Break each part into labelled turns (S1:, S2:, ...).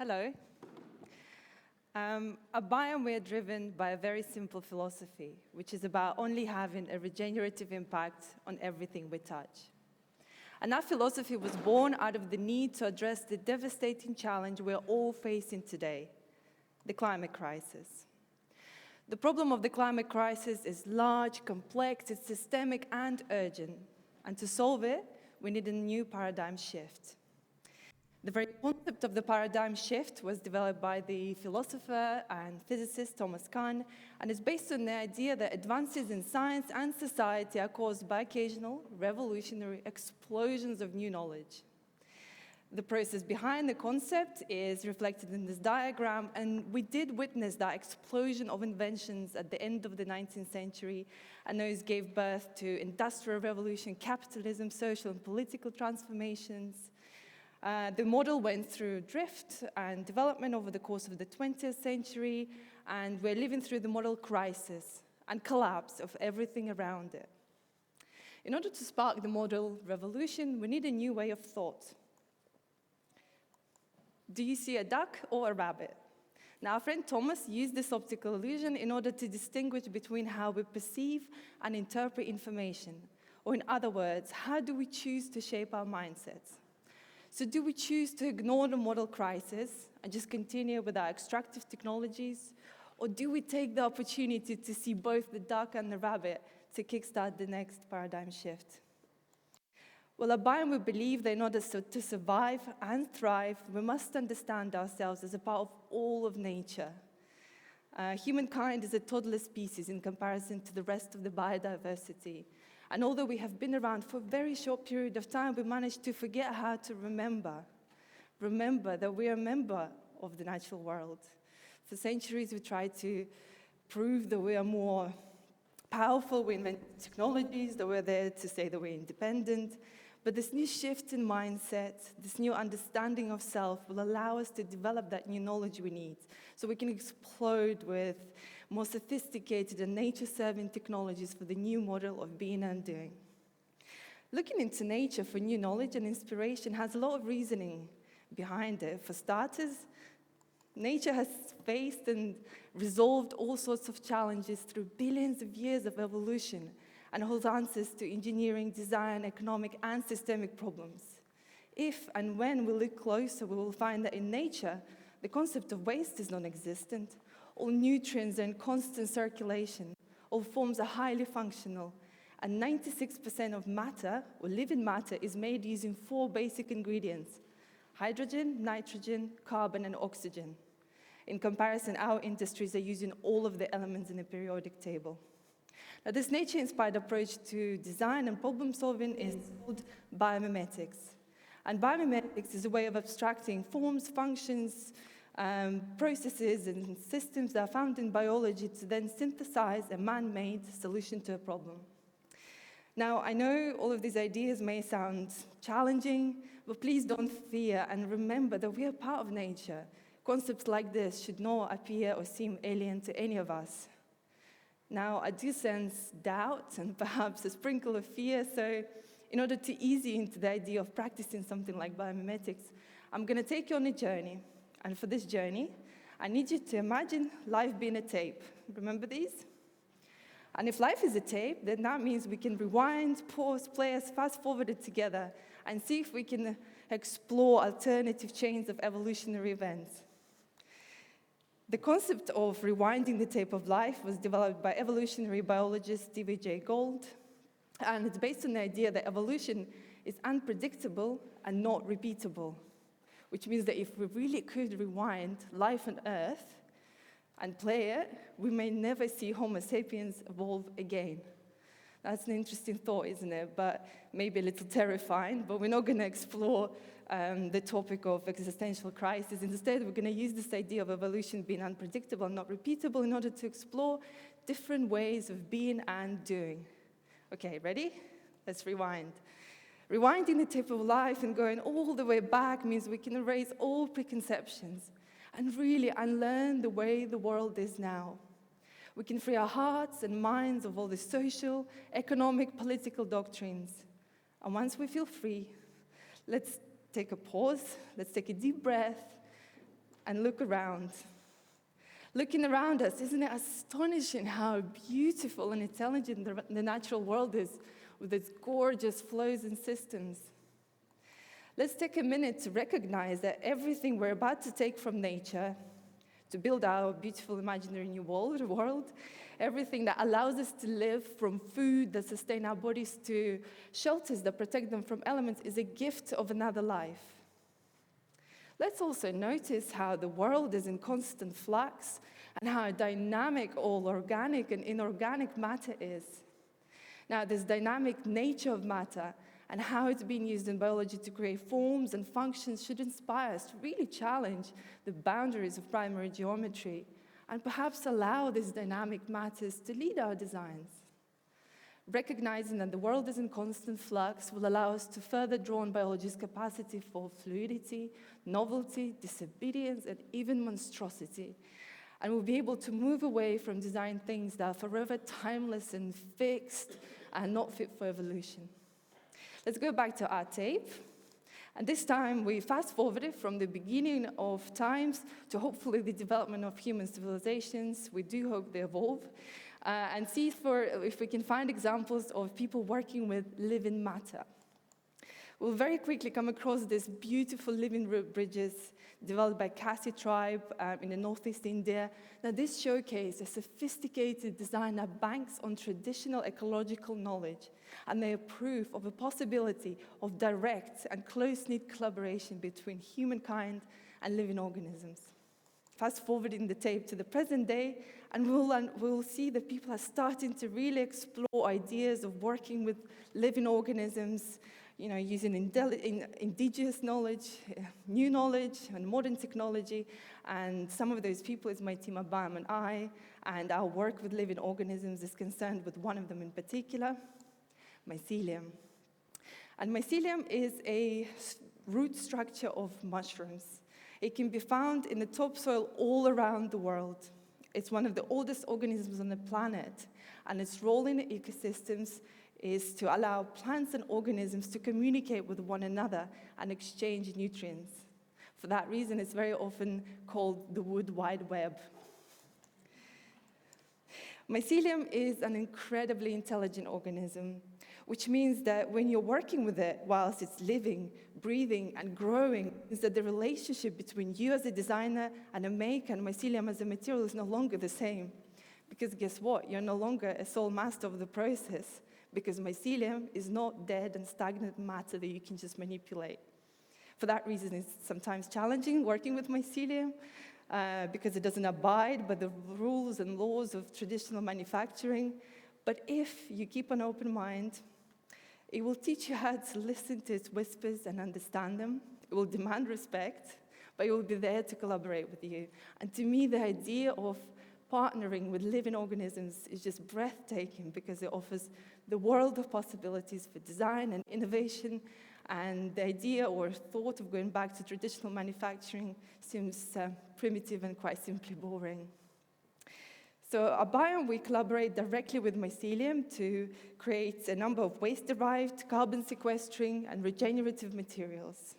S1: Hello. At Biome, we are driven by a very simple philosophy, which is about only having a regenerative impact on everything we touch. And that philosophy was born out of the need to address the devastating challenge we're all facing today, the climate crisis. The problem of the climate crisis is large, complex, it's systemic, and urgent. And to solve it, we need a new paradigm shift. The very concept of the paradigm shift was developed by the philosopher and physicist Thomas Kuhn, and is based on the idea that advances in science and society are caused by occasional, revolutionary explosions of new knowledge. The process behind the concept is reflected in this diagram, and we did witness that explosion of inventions at the end of the 19th century, and those gave birth to industrial revolution, capitalism, social and political transformations. The model went through drift and development over the course of the 20th century, and we're living through the model crisis and collapse of everything around it. In order to spark the model revolution, we need a new way of thought. Do you see a duck or a rabbit? Now, our friend Thomas used this optical illusion in order to distinguish between how we perceive and interpret information, or in other words, how do we choose to shape our mindsets? So do we choose to ignore the model crisis and just continue with our extractive technologies? Or do we take the opportunity to see both the duck and the rabbit to kickstart the next paradigm shift? Well, at Biome, we believe that in order to survive and thrive, we must understand ourselves as a part of all of nature. Humankind is a toddler species in comparison to the rest of the biodiversity. And although we have been around for a very short period of time, we managed to forget how to remember that we are a member of the natural world. For centuries, we tried to prove that we are more powerful, we invented technologies, that we're there to say that we're independent. But this new shift in mindset, this new understanding of self will allow us to develop that new knowledge we need so we can explode with more sophisticated and nature-serving technologies for the new model of being and doing. Looking into nature for new knowledge and inspiration has a lot of reasoning behind it. For starters, nature has faced and resolved all sorts of challenges through billions of years of evolution and holds answers to engineering, design, economic, and systemic problems. If and when we look closer, we will find that in nature, the concept of waste is non-existent. All nutrients are in constant circulation. All forms are highly functional. And 96% of matter, or living matter, is made using 4 basic ingredients: hydrogen, nitrogen, carbon, and oxygen. In comparison, our industries are using all of the elements in the periodic table. Now, this nature-inspired approach to design and problem-solving is called biomimetics. And biomimetics is a way of abstracting forms, functions, processes, and systems that are found in biology to then synthesize a man-made solution to a problem. Now, I know all of these ideas may sound challenging, but please don't fear and remember that we are part of nature. Concepts like this should not appear or seem alien to any of us. Now, I do sense doubt and perhaps a sprinkle of fear, so in order to ease you into the idea of practicing something like biomimetics, I'm going to take you on a journey. And for this journey, I need you to imagine life being a tape. Remember these? And if life is a tape, then that means we can rewind, pause, play, fast-forward it together, and see if we can explore alternative chains of evolutionary events. The concept of rewinding the tape of life was developed by evolutionary biologist Stevie J. Gould, and it's based on the idea that evolution is unpredictable and not repeatable, which means that if we really could rewind life on Earth and play it, we may never see Homo sapiens evolve again. That's an interesting thought, isn't it? But maybe a little terrifying, but we're not going to explore the topic of existential crisis. Instead, we're going to use this idea of evolution being unpredictable and not repeatable in order to explore different ways of being and doing. Okay, ready? Let's rewind. Rewinding the tape of life and going all the way back means we can erase all preconceptions and really unlearn the way the world is now. We can free our hearts and minds of all the social, economic, political doctrines. And once we feel free, let's take a pause, let's take a deep breath, and look around. Looking around us, isn't it astonishing how beautiful and intelligent the natural world is with its gorgeous flows and systems? Let's take a minute to recognize that everything we're about to take from nature to build our beautiful imaginary new world, everything that allows us to live, from food that sustain our bodies to shelters that protect them from elements, is a gift of another life. Let's also notice how the world is in constant flux and how dynamic all organic and inorganic matter is. Now, this dynamic nature of matter and how it's being used in biology to create forms and functions should inspire us to really challenge the boundaries of primary geometry and perhaps allow these dynamic matters to lead our designs. Recognizing that the world is in constant flux will allow us to further draw on biology's capacity for fluidity, novelty, disobedience, and even monstrosity. And we'll be able to move away from designing things that are forever timeless and fixed and not fit for evolution. Let's go back to our tape. And this time we fast forwarded from the beginning of times to hopefully the development of human civilizations. We do hope they evolve. And see if we can find examples of people working with living matter. We'll very quickly come across these beautiful living root bridges developed by Khasi tribe in the northeast India. Now, this showcase a sophisticated design that banks on traditional ecological knowledge, and they are proof of a possibility of direct and close-knit collaboration between humankind and living organisms. Fast forwarding the tape to the present day, and we'll see that people are starting to really explore ideas of working with living organisms, using indigenous knowledge, new knowledge, and modern technology. And some of those people is my team, Abam and I, and our work with living organisms is concerned with one of them in particular, mycelium. And mycelium is a root structure of mushrooms. It can be found in the topsoil all around the world. It's one of the oldest organisms on the planet, and its role in the ecosystems is to allow plants and organisms to communicate with one another and exchange nutrients. For that reason, it's very often called the Wood Wide Web. Mycelium is an incredibly intelligent organism, which means that when you're working with it whilst it's living, breathing, and growing, is that the relationship between you as a designer and a maker and mycelium as a material is no longer the same. Because guess what? You're no longer a sole master of the process, because mycelium is not dead and stagnant matter that you can just manipulate. For that reason, it's sometimes challenging working with mycelium, because it doesn't abide by the rules and laws of traditional manufacturing. But if you keep an open mind, it will teach you how to listen to its whispers and understand them. It will demand respect, but it will be there to collaborate with you. And to me, the idea of partnering with living organisms is just breathtaking, because it offers the world of possibilities for design and innovation. And the idea or thought of going back to traditional manufacturing seems primitive and quite simply boring. So at Biome, we collaborate directly with mycelium to create a number of waste-derived, carbon-sequestering, and regenerative materials.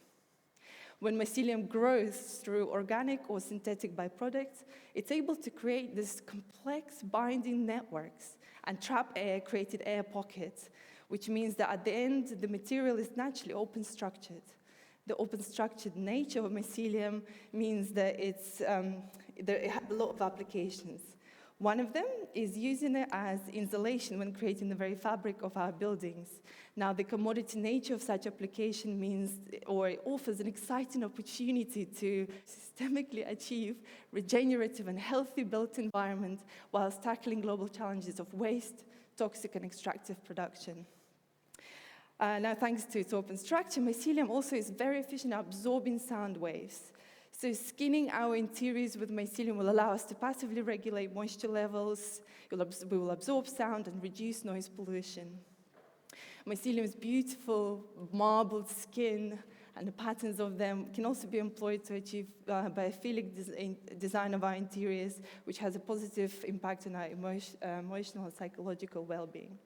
S1: When mycelium grows through organic or synthetic byproducts, it's able to create these complex binding networks and trap air, created air pockets, which means that at the end, the material is naturally open-structured. The open-structured nature of mycelium means that it has a lot of applications. One of them is using it as insulation when creating the very fabric of our buildings. Now, the commodity nature of such application means, or it offers an exciting opportunity to systemically achieve regenerative and healthy built environment whilst tackling global challenges of waste, toxic and extractive production. Now, thanks to its open structure, mycelium also is very efficient at absorbing sound waves. So skinning our interiors with mycelium will allow us to passively regulate moisture levels. We will absorb sound and reduce noise pollution. Mycelium's beautiful marbled skin and the patterns of them can also be employed to achieve biophilic design of our interiors, which has a positive impact on our emotional and psychological well-being.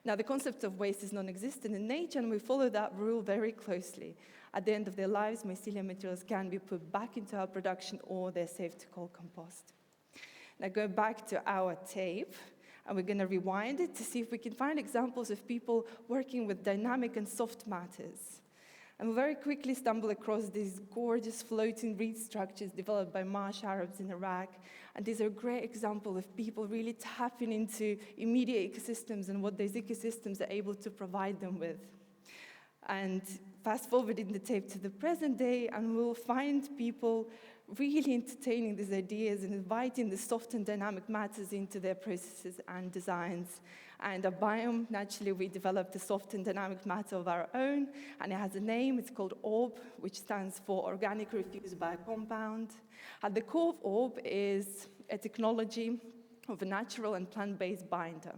S1: Now, the concept of waste is non-existent in nature, and we follow that rule very closely. At the end of their lives, mycelium materials can be put back into our production, or they're safe to call compost. Now, going back to our tape, and we're going to rewind it to see if we can find examples of people working with dynamic and soft matters. And we very quickly stumble across these gorgeous floating reed structures developed by marsh Arabs in Iraq. And these are a great example of people really tapping into immediate ecosystems and what those ecosystems are able to provide them with. And fast forwarding the tape to the present day, and we'll find people really entertaining these ideas and inviting the soft and dynamic matters into their processes and designs. And at Biome, naturally, we developed a soft and dynamic matter of our own, and it has a name. It's called ORB, which stands for Organic Refuse Biocompound. At the core of ORB is a technology of a natural and plant-based binder,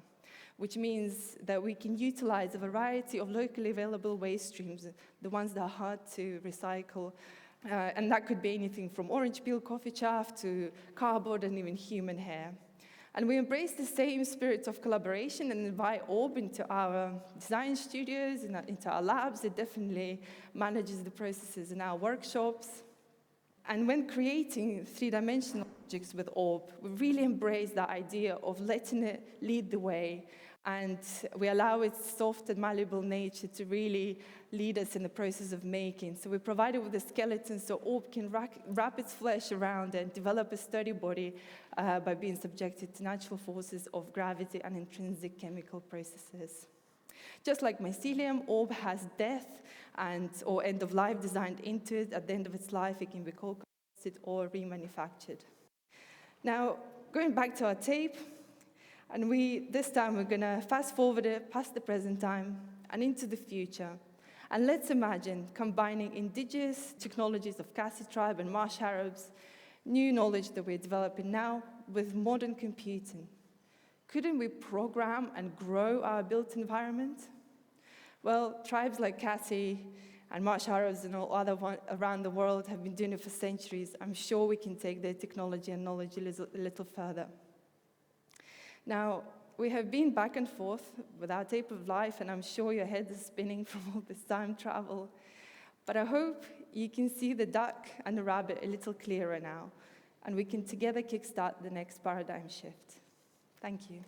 S1: which means that we can utilize a variety of locally available waste streams, the ones that are hard to recycle. And that could be anything from orange peel, coffee chaff, to cardboard, and even human hair. And we embrace the same spirit of collaboration and invite ORB into our design studios, into our labs. It definitely manages the processes in our workshops. And when creating three-dimensional objects with ORB, we really embrace that idea of letting it lead the way. And we allow its soft and malleable nature to really lead us in the process of making. So we provide it with a skeleton so ORB can wrap its flesh around and develop a sturdy body by being subjected to natural forces of gravity and intrinsic chemical processes. Just like mycelium, ORB has death or end of life designed into it. At the end of its life, it can be composted or remanufactured. Now, going back to our tape, and this time we're going to fast forward it past the present time and into the future. And let's imagine combining indigenous technologies of Khasi tribe and marsh Arabs, new knowledge that we're developing now, with modern computing. Couldn't we program and grow our built environment? Well, tribes like Khasi and marsh Arabs and all other ones around the world have been doing it for centuries. I'm sure we can take their technology and knowledge a little further. Now, we have been back and forth with our tape of life, and I'm sure your head is spinning from all this time travel. But I hope you can see the duck and the rabbit a little clearer now, and we can together kickstart the next paradigm shift. Thank you.